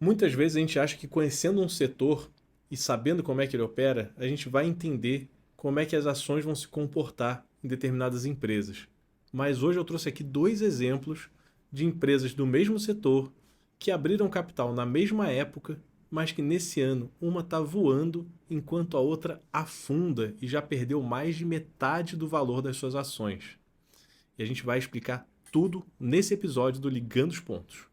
Muitas vezes a gente acha que conhecendo um setor e sabendo como é que ele opera, a gente vai entender como é que as ações vão se comportar em determinadas empresas. Mas hoje eu trouxe aqui dois exemplos de empresas do mesmo setor que abriram capital na mesma época, mas que nesse ano uma está voando enquanto a outra afunda e já perdeu mais de metade do valor das suas ações. E a gente vai explicar tudo nesse episódio do Ligando os Pontos.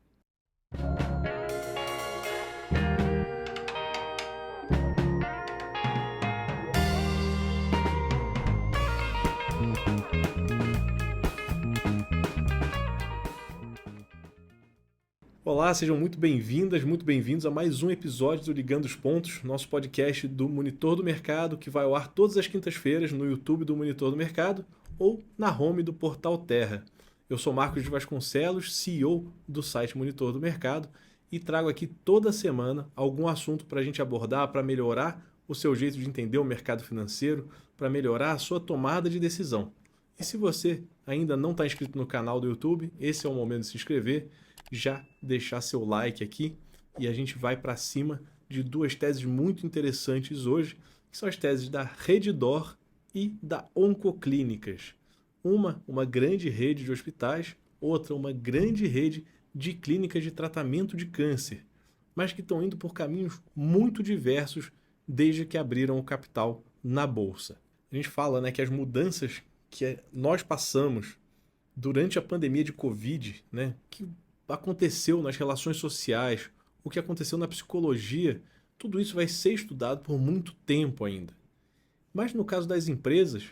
Olá, sejam muito bem-vindas, muito bem-vindos a mais um episódio do Ligando os Pontos, nosso podcast do Monitor do Mercado, que vai ao ar todas as quintas-feiras no YouTube do Monitor do Mercado ou na home do Portal Terra. Eu sou Marcos de Vasconcelos, CEO do site Monitor do Mercado, e trago aqui toda semana algum assunto para a gente abordar, para melhorar o seu jeito de entender o mercado financeiro, para melhorar a sua tomada de decisão. E se você ainda não está inscrito no canal do YouTube, esse é o momento de se inscrever, já deixar seu like aqui e a gente vai para cima de duas teses muito interessantes hoje, que são as teses da Redditor e da Oncoclínicas. Uma grande rede de hospitais, outra uma grande rede de clínicas de tratamento de câncer, mas que estão indo por caminhos muito diversos desde que abriram o capital na bolsa. A gente fala, que as mudanças que nós passamos durante a pandemia de Covid, que aconteceu nas relações sociais, o que aconteceu na psicologia, tudo isso vai ser estudado por muito tempo ainda. Mas no caso das empresas,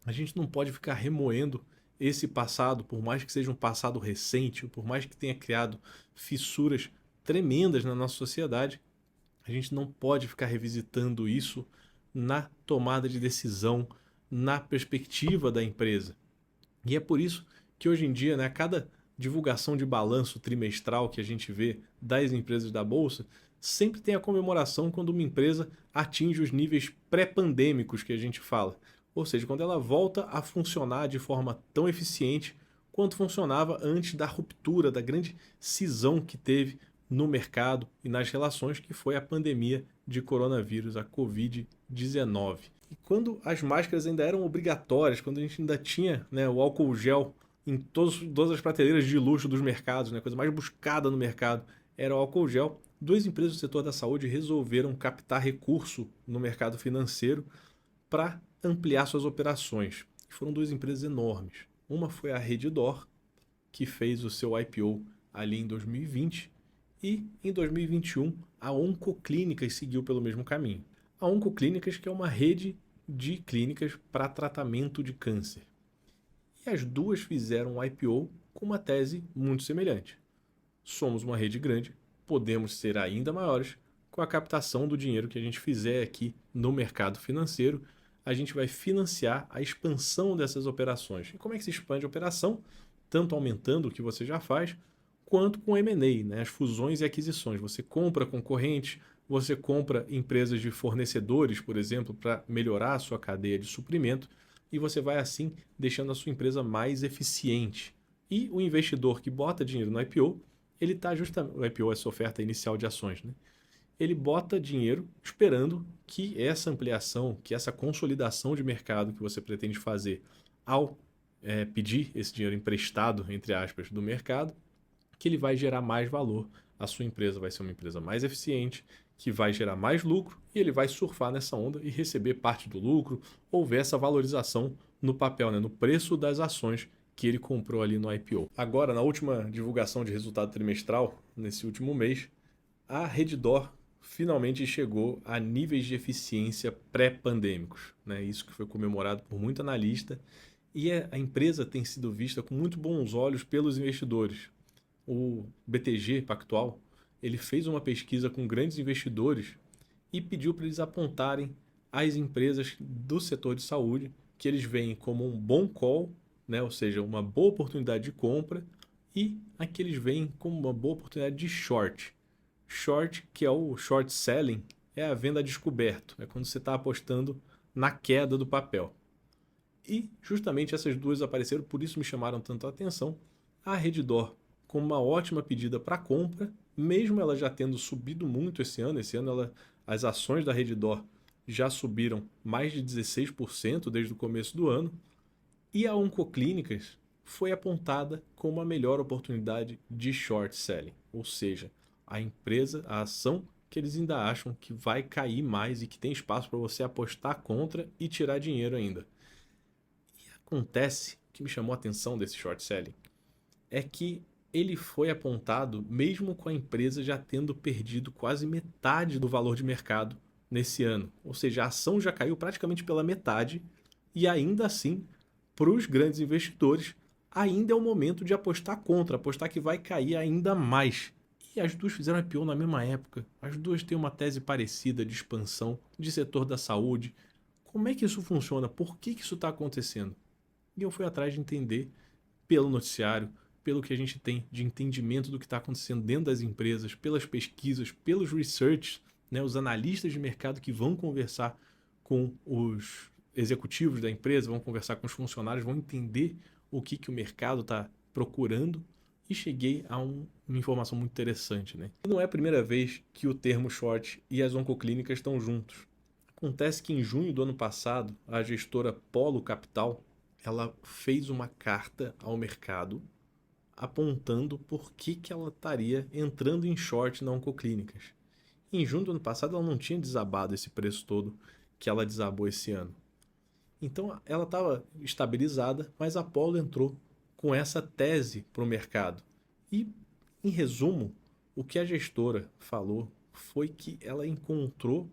a gente não pode ficar remoendo esse passado, por mais que seja um passado recente, por mais que tenha criado fissuras tremendas na nossa sociedade, a gente não pode ficar revisitando isso na tomada de decisão, na perspectiva da empresa. E é por isso que hoje em dia, a cada divulgação de balanço trimestral que a gente vê das empresas da Bolsa, sempre tem a comemoração quando uma empresa atinge os níveis pré-pandêmicos que a gente fala. Ou seja, quando ela volta a funcionar de forma tão eficiente quanto funcionava antes da ruptura, da grande cisão que teve no mercado e nas relações, que foi a pandemia de coronavírus, a Covid-19. E quando as máscaras ainda eram obrigatórias, quando a gente ainda tinha o álcool gel em todas as prateleiras de luxo dos mercados, a coisa mais buscada no mercado era o álcool gel, duas empresas do setor da saúde resolveram captar recurso no mercado financeiro para ampliar suas operações. E foram duas empresas enormes. Uma foi a Redditor, que fez o seu IPO ali em 2020, e em 2021 a Oncoclínicas seguiu pelo mesmo caminho. A Oncoclínicas, que é uma rede de clínicas para tratamento de câncer. E as duas fizeram um IPO com uma tese muito semelhante. Somos uma rede grande, podemos ser ainda maiores com a captação do dinheiro que a gente fizer aqui no mercado financeiro. A gente vai financiar a expansão dessas operações. E como é que se expande a operação? Tanto aumentando o que você já faz, quanto com M&A, as fusões e aquisições. Você compra concorrentes, você compra empresas de fornecedores, por exemplo, para melhorar a sua cadeia de suprimento, e você vai assim deixando a sua empresa mais eficiente. E o investidor que bota dinheiro no IPO, ele está justamente... O IPO é essa oferta inicial de ações, Ele bota dinheiro esperando que essa ampliação, que essa consolidação de mercado que você pretende fazer ao pedir esse dinheiro emprestado, entre aspas, do mercado, que ele vai gerar mais valor. A sua empresa vai ser uma empresa mais eficiente, que vai gerar mais lucro, e ele vai surfar nessa onda e receber parte do lucro, ou ver essa valorização no papel, no preço das ações que ele comprou ali no IPO. Agora, na última divulgação de resultado trimestral, nesse último mês, a Redditor finalmente chegou a níveis de eficiência pré-pandêmicos. Isso que foi comemorado por muito analista, e a empresa tem sido vista com muito bons olhos pelos investidores. O BTG Pactual, ele fez uma pesquisa com grandes investidores e pediu para eles apontarem as empresas do setor de saúde que eles veem como um bom call, ou seja, uma boa oportunidade de compra, e a que eles veem como uma boa oportunidade de short. Short, que é o short selling, é a venda a descoberto, é quando você está apostando na queda do papel. E justamente essas duas apareceram, por isso me chamaram tanto a atenção. A Redditor com uma ótima pedida para compra mesmo ela já tendo subido muito esse ano as ações da Redditor já subiram mais de 16% desde o começo do ano, e a Oncoclínicas foi apontada como a melhor oportunidade de short selling, ou seja, a empresa, a ação que eles ainda acham que vai cair mais e que tem espaço para você apostar contra e tirar dinheiro ainda. E acontece, o que me chamou a atenção desse short selling, é que ele foi apontado mesmo com a empresa já tendo perdido quase metade do valor de mercado nesse ano. Ou seja, a ação já caiu praticamente pela metade e ainda assim, para os grandes investidores, ainda é o momento de apostar contra, apostar que vai cair ainda mais. E as duas fizeram IPO na mesma época. As duas têm uma tese parecida de expansão, de setor da saúde. Como é que isso funciona? Por que isso está acontecendo? E eu fui atrás de entender pelo noticiário, pelo que a gente tem de entendimento do que está acontecendo dentro das empresas, pelas pesquisas, pelos research, né, os analistas de mercado que vão conversar com os executivos da empresa, vão conversar com os funcionários, vão entender o que o mercado está procurando, e cheguei a uma informação muito interessante. Né? E não é a primeira vez que o termo short e as oncoclínicas estão juntos. Acontece que em junho do ano passado, a gestora Polo Capital ela fez uma carta ao mercado apontando por que ela estaria entrando em short na Oncoclínicas. Em junho do ano passado, ela não tinha desabado esse preço todo que ela desabou esse ano. Então, ela estava estabilizada, mas a Apollo entrou com essa tese para o mercado. E, em resumo, o que a gestora falou foi que ela encontrou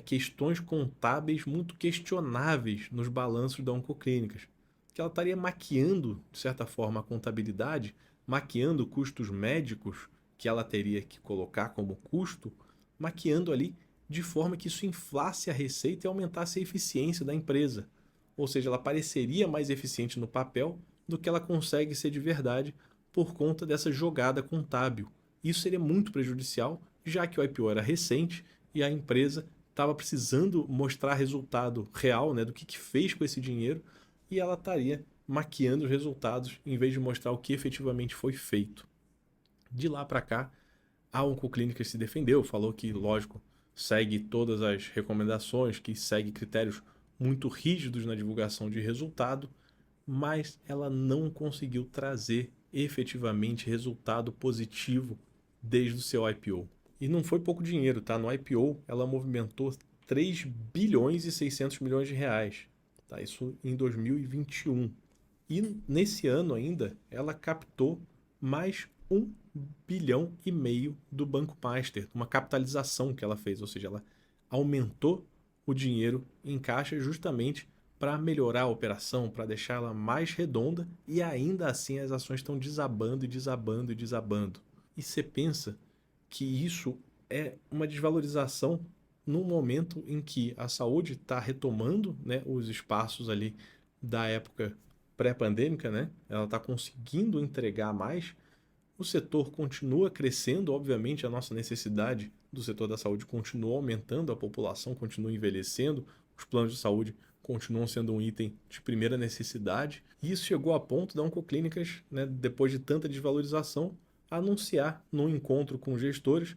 questões contábeis muito questionáveis nos balanços da Oncoclínicas, que ela estaria maquiando, de certa forma, a contabilidade, maquiando custos médicos que ela teria que colocar como custo, maquiando ali de forma que isso inflasse a receita e aumentasse a eficiência da empresa. Ou seja, ela pareceria mais eficiente no papel do que ela consegue ser de verdade por conta dessa jogada contábil. Isso seria muito prejudicial, já que o IPO era recente e a empresa estava precisando mostrar resultado real, né, do que fez com esse dinheiro, e ela estaria maquiando os resultados em vez de mostrar o que efetivamente foi feito. De lá para cá, a Oncoclínica se defendeu, falou que, lógico, segue todas as recomendações, que segue critérios muito rígidos na divulgação de resultado, mas ela não conseguiu trazer efetivamente resultado positivo desde o seu IPO. E não foi pouco dinheiro, tá? No IPO ela movimentou 3 bilhões e 600 milhões de reais. Tá? Isso em 2021. E nesse ano ainda ela captou mais 1,5 bilhão do Banco Master, uma capitalização que ela fez, ou seja, ela aumentou o dinheiro em caixa justamente para melhorar a operação, para deixá-la mais redonda, e ainda assim as ações estão desabando e desabando e desabando. E você pensa que isso é uma desvalorização num momento em que a saúde está retomando, né, os espaços ali da época pré-pandêmica, né? Ela está conseguindo entregar mais. O setor continua crescendo, obviamente a nossa necessidade do setor da saúde continua aumentando, a população continua envelhecendo, os planos de saúde continuam sendo um item de primeira necessidade. E isso chegou a ponto da Oncoclínicas, né, depois de tanta desvalorização, anunciar num encontro com gestores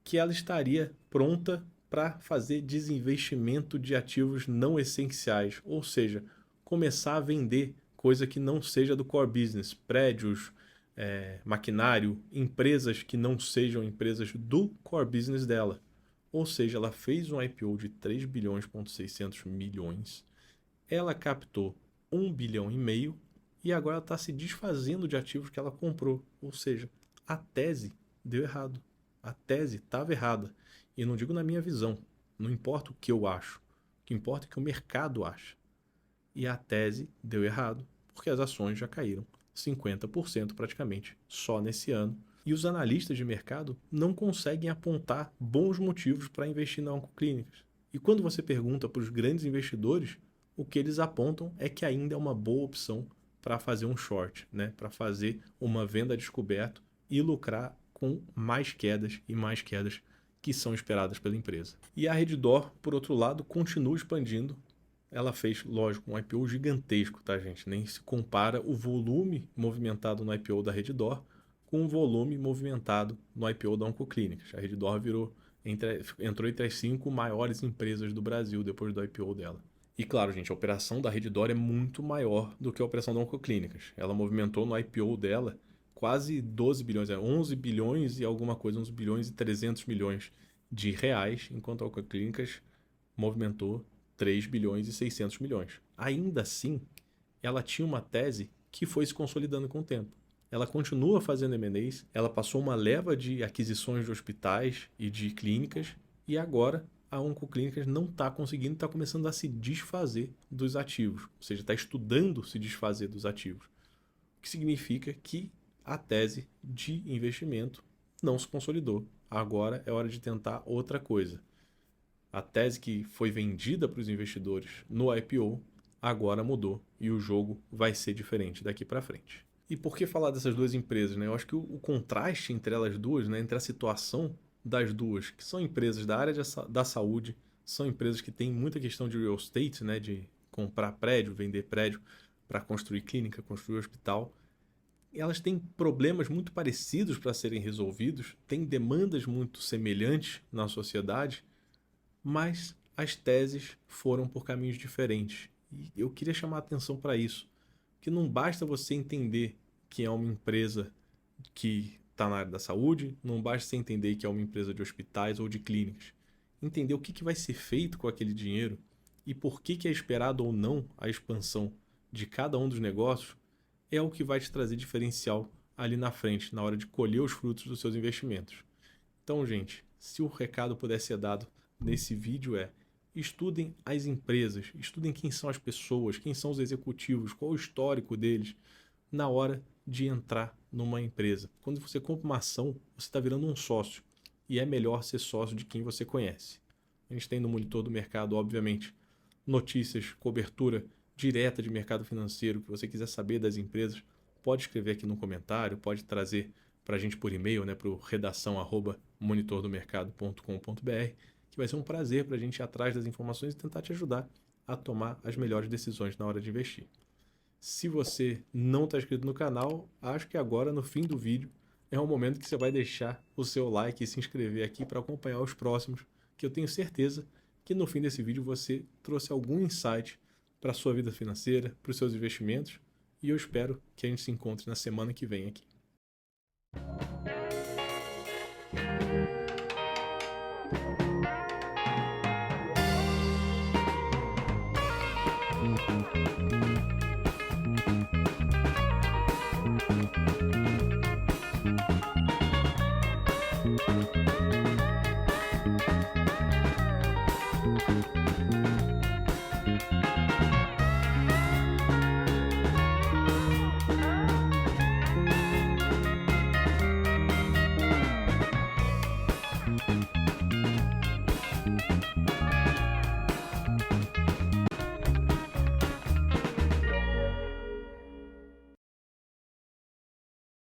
que ela estaria pronta para fazer desinvestimento de ativos não essenciais, ou seja, começar a vender coisa que não seja do core business, prédios, maquinário, empresas que não sejam empresas do core business dela. Ou seja, ela fez um IPO de 3 bilhões,600 milhões, ela captou 1,5 bilhão e agora ela está se desfazendo de ativos que ela comprou. Ou seja, a tese deu errado. A tese estava errada. E não digo na minha visão. Não importa o que eu acho. O que importa é o que o mercado acha. E a tese deu errado, porque as ações já caíram 50% praticamente só nesse ano. E os analistas de mercado não conseguem apontar bons motivos para investir na Oncoclínicas. E quando você pergunta para os grandes investidores, o que eles apontam é que ainda é uma boa opção para fazer um short, né? Para fazer uma venda a descoberto e lucrar com mais quedas e mais quedas que são esperadas pela empresa. E a Redditor, por outro lado, continua expandindo. Ela fez, lógico, um IPO gigantesco, tá, gente? Nem se compara o volume movimentado no IPO da Redditor com o volume movimentado no IPO da Oncoclínicas. A Redditor entrou entre as 5 maiores empresas do Brasil depois do IPO dela. E claro, gente, a operação da Redditor é muito maior do que a operação da Oncoclínicas. Ela movimentou no IPO dela quase 12 bilhões, 11 bilhões e alguma coisa, 11 bilhões e 300 milhões de reais, enquanto a Oncoclínicas movimentou 3 bilhões e 600 milhões. Ainda assim, ela tinha uma tese que foi se consolidando com o tempo. Ela continua fazendo M&As, ela passou uma leva de aquisições de hospitais e de clínicas, e agora a Oncoclínicas não está conseguindo, está começando a se desfazer dos ativos, ou seja, está estudando se desfazer dos ativos, o que significa que a tese de investimento não se consolidou. Agora é hora de tentar outra coisa. A tese que foi vendida para os investidores no IPO agora mudou e o jogo vai ser diferente daqui para frente. E por que falar dessas duas empresas, né? Eu acho que o contraste entre elas duas, né, entre a situação das duas, que são empresas da área da saúde, são empresas que têm muita questão de real estate, né, de comprar prédio, vender prédio para construir clínica, construir hospital. Elas têm problemas muito parecidos para serem resolvidos, têm demandas muito semelhantes na sociedade, mas as teses foram por caminhos diferentes. E eu queria chamar a atenção para isso, que não basta você entender que é uma empresa que está na área da saúde, não basta você entender que é uma empresa de hospitais ou de clínicas. Entender o que vai ser feito com aquele dinheiro e por que é esperado ou não a expansão de cada um dos negócios é o que vai te trazer diferencial ali na frente, na hora de colher os frutos dos seus investimentos. Então, gente, se o recado puder ser dado nesse vídeo estudem as empresas, estudem quem são as pessoas, quem são os executivos, qual o histórico deles na hora de entrar numa empresa. Quando você compra uma ação, você está virando um sócio e é melhor ser sócio de quem você conhece. A gente tem no Monitor do Mercado, obviamente, notícias, cobertura direta de mercado financeiro, que você quiser saber das empresas, pode escrever aqui no comentário, pode trazer para a gente por e-mail, né, para o redação@monitordomercado.com.br, que vai ser um prazer para a gente ir atrás das informações e tentar te ajudar a tomar as melhores decisões na hora de investir. Se você não está inscrito no canal, acho que agora, no fim do vídeo, é o momento que você vai deixar o seu like e se inscrever aqui para acompanhar os próximos, que eu tenho certeza que no fim desse vídeo você trouxe algum insight para a sua vida financeira, para os seus investimentos, e eu espero que a gente se encontre na semana que vem aqui.